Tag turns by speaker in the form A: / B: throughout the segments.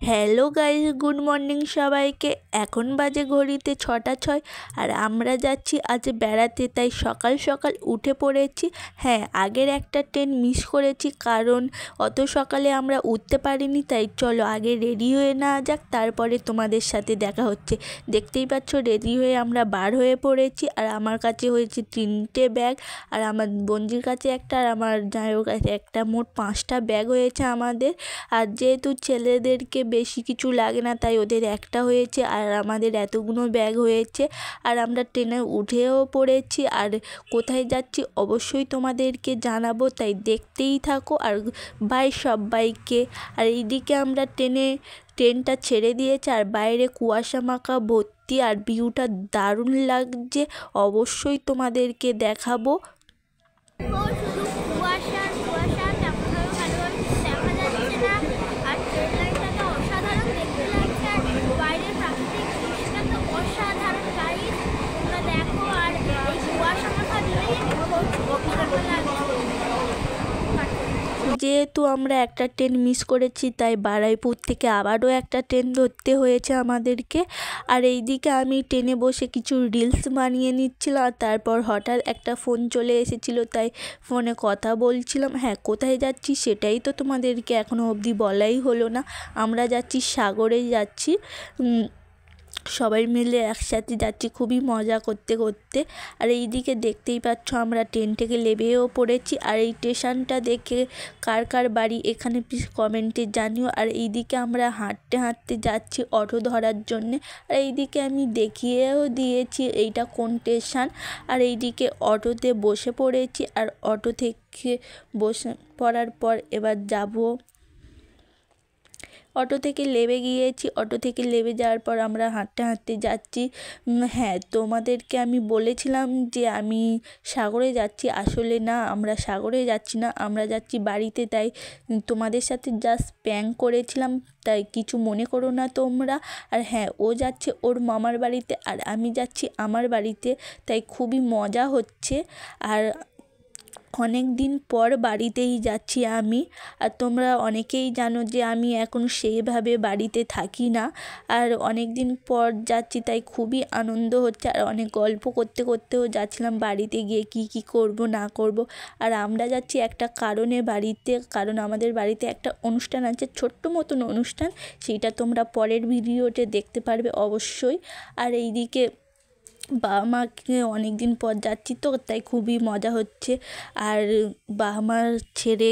A: Hello guys, good morning সবাইকে। এখন বাজে ঘড়িতে 6টা 6 আর আমরা যাচ্ছি আজ বেড়াতে, তাই সকাল সকাল উঠে পড়েছি। হ্যাঁ, আগের একটা ট্রেন মিস করেছি, কারণ অত সকালে আমরা উঠতে পারিনি। তাই চলো আগে রেডি হয়ে নেওয়া যাক, তারপরে তোমাদের সাথে দেখা হচ্ছে। দেখতেই পাচ্ছ রেডি হয়ে আমরা বার হয়ে পড়েছি। আর আমার কাছে হয়েছে 3টে ব্যাগ, আর আমার বঞ্জির কাছে একটা, আর আমার জামাইয়ের কাছে একটা, মোট 5টা ব্যাগ হয়েছে আমাদের। আর যেহেতু ছেলেদেরকে বেশি কিছু লাগে না, তাই ওদের একটা হয়েছে, আর আমাদের এতগুলো ব্যাগ হয়েছে। আর আমরা ট্রেনে উঠেও পড়েছি, আর কোথায় যাচ্ছি অবশ্যই তোমাদেরকে জানাবো, তাই দেখতেই থাকো। আর বাই সবাইকে। আর এইদিকে আমরা ট্রেনটা ছেড়ে দিয়েছে, আর বাইরে কুয়াশা মাখা ভর্তি, আর ভিউটা দারুণ লাগছে, অবশ্যই তোমাদেরকে দেখাবো। যেহেতু আমরা একটা ট্রেন মিস করেছি, তাই বারুইপুর থেকে আবারও একটা ট্রেন ধরতে হয়েছে আমাদেরকে। আর এইদিকে আমি ট্রেনে বসে কিছু রিলস বানিয়ে নিচ্ছিলাম, আর তারপর হঠাৎ একটা ফোন চলে এসেছিলো, তাই ফোনে কথা বলছিলাম। হ্যাঁ, কোথায় যাচ্ছি সেটাই তো তোমাদেরকে এখনও অবধি বলাই হলো না। আমরা যাচ্ছি সাগরে যাচ্ছি, সবাই মিলে একসাথে যাচ্ছি, খুবই মজা করতে করতে। আর এইদিকে দেখতেই পাচ্ছ আমরা ট্রেন থেকে নেমেও পড়েছি। আর এই স্টেশনটা দেখে কার কার বাড়ি এখানে প্লিজ কমেন্টে জানিও। আর এইদিকে আমরা হাঁটতে হাঁটতে যাচ্ছি অটো ধরার জন্যে। আর এইদিকে আমি দেখিয়েও দিয়েছি এইটা কোন স্টেশন। আর এইদিকে অটোতে বসে পড়েছি, আর অটো থেকে বসে পড়ার পর এবার যাব। অটো থেকে নেমে গিয়েছি, অটো থেকে নেমে যাওয়ার পর আমরা হাঁটতে হাঁটতে যাচ্ছি। হ্যাঁ, তোমাদেরকে আমি বলেছিলাম যে আমি সাগরে যাচ্ছি, আসলে না, আমরা সাগরে যাচ্ছি না, আমরা যাচ্ছি বাড়িতে। তাই তোমাদের সাথে জাস্ট প্র্যাঙ্ক করেছিলাম, তাই কিছু মনে করো না তোমরা। আর হ্যাঁ, ও যাচ্ছে ওর মামার বাড়িতে, আর আমি যাচ্ছি আমার বাড়িতে, তাই খুবই মজা হচ্ছে। আর অনেক দিন পর বাড়িতেই যাচ্ছি আমি। আর তোমরা অনেকেই জানো যে আমি এখন সেইভাবে বাড়িতে থাকি না, আর অনেক দিন পর যাচ্ছি, তাই খুবই আনন্দ হচ্ছে। আর অনেক গল্প করতে করতেও যাচ্ছিলাম বাড়িতে গিয়ে কি কি করব না করব। আর আমরা যাচ্ছি একটা কারণে বাড়িতে, কারণ আমাদের বাড়িতে একটা অনুষ্ঠান আছে, ছোট্ট মতন অনুষ্ঠান, সেইটা তোমরা পরের ভিডিওতে দেখতে পারবে অবশ্যই। আর এইদিকে বাবা মাকে অনেক দিন পর যাচ্ছি তো, তাই খুবই মজা হচ্ছে। আর বাবা মার ছেড়ে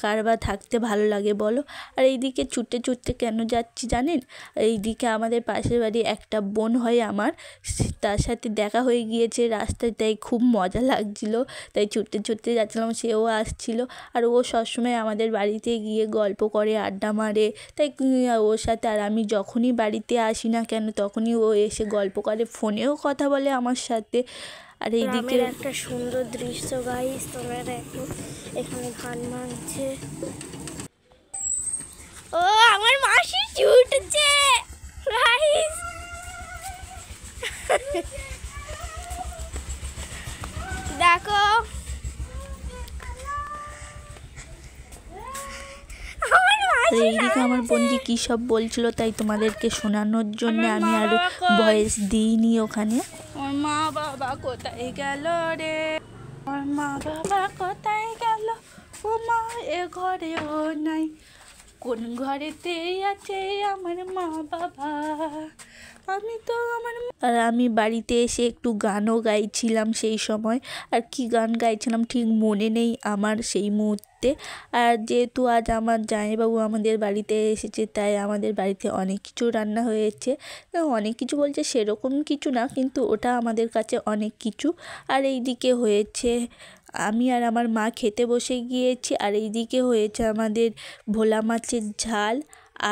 A: কার বা থাকতে ভালো লাগে বলো। আর এইদিকে ছুটতে ছুটতে কেন যাচ্ছি জানেন? এইদিকে আমাদের পাশের বাড়ি একটা বোন হয় আমার, তার সাথে দেখা হয়ে গিয়েছে রাস্তায়, তাই খুব মজা লাগছিলো, তাই ছুটতে ছুটতে যাচ্ছিলাম, সেও আসছিল। আর ও সবসময় আমাদের বাড়িতে গিয়ে গল্প করে, আড্ডা মারে, তাই ওর সাথে আর আমি যখনই বাড়িতে আসি না কেন, তখনই ও এসে গল্প করে, ফোনেও কথা বলে আমার সাথে। আর এইদিকে
B: একটা সুন্দর দৃশ্য গাইস, তোমরা দেখো, এখানে ধান মানছে। ও আমার মাসি ছুটছে গাইস, দেখো
A: এইদিকে আমার বন্ধু কী সব বলছিল, তাই তোমাদেরকে শোনানোর জন্য আমি আর ভয়েস দিইনি ওখানে।
B: ওর মা বাবা কোথায় গেল রে, ওর মা বাবা কোথায় গেল, ও মা এ ঘরেও নাই, কোন ঘরেতে আছে আমার মা বাবা, আমি তো আমার।
A: আর আমি বাড়িতে এসে একটু গানও গাইছিলাম সেই সময়, আর কি গান গাইছিলাম ঠিক মনে নেই আমার সেই মুহূর্তে। আর যেহেতু আজ আমার জামাইবাবু আমাদের বাড়িতে এসেছে, তাই আমাদের বাড়িতে অনেক কিছু রান্না হয়েছে। অনেক কিছু বলছে সেরকম কিছু না, কিন্তু ওটা আমাদের কাছে অনেক কিছু। আর এইদিকে হয়েছে আমি আর আমার মা খেতে বসে গিয়েছি। আর এইদিকে হয়েছে আমাদের ভোলা মাছের ঝাল,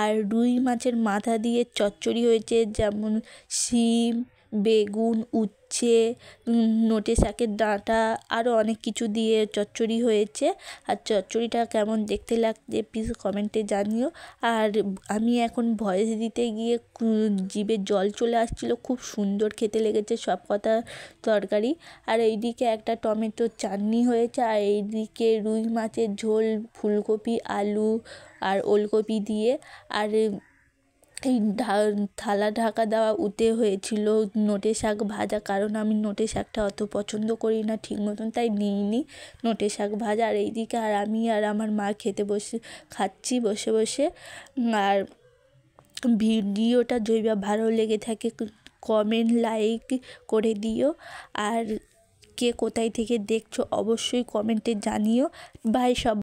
A: আর রুই মাছের মাথা দিয়ে চচ্চড়ি হয়েছে, যেমন শিম, বেগুন, উচ্ছে, নোটে শাকের ডাঁটা, আরও অনেক কিছু দিয়ে চচ্চড়ি হয়েছে। আর চচ্চড়িটা কেমন দেখতে লাগছে প্লিজ কমেন্টে জানিও। আর আমি এখন ভয়েস দিতে গিয়ে জিভে জল চলে আসছিলো, খুব সুন্দর খেতে লেগেছে সব কটা তরকারি। আর এইদিকে একটা টমেটো চাটনি হয়েছে, আর এইদিকে রুই মাছের ঝোল, ফুলকপি, আলু আর ওলকপি দিয়ে। আর এই থালা ঢাকা দেওয়া উতে হয়েছিল নোটে শাক ভাজা, কারণ আমি নোটে শাকটা অত পছন্দ করি না ঠিক মতন, তাই নিইনি নোটে শাক ভাজা। আর এইদিকে আমি আর আমার মা খাচ্ছি বসে বসে। আর ভিডিওটা যদি ভালো লেগে থাকে কমেন্ট লাইক করে দিও, আর কে কোথায় থেকে দেখছো অবশ্যই কমেন্টে জানিও। বাই সব।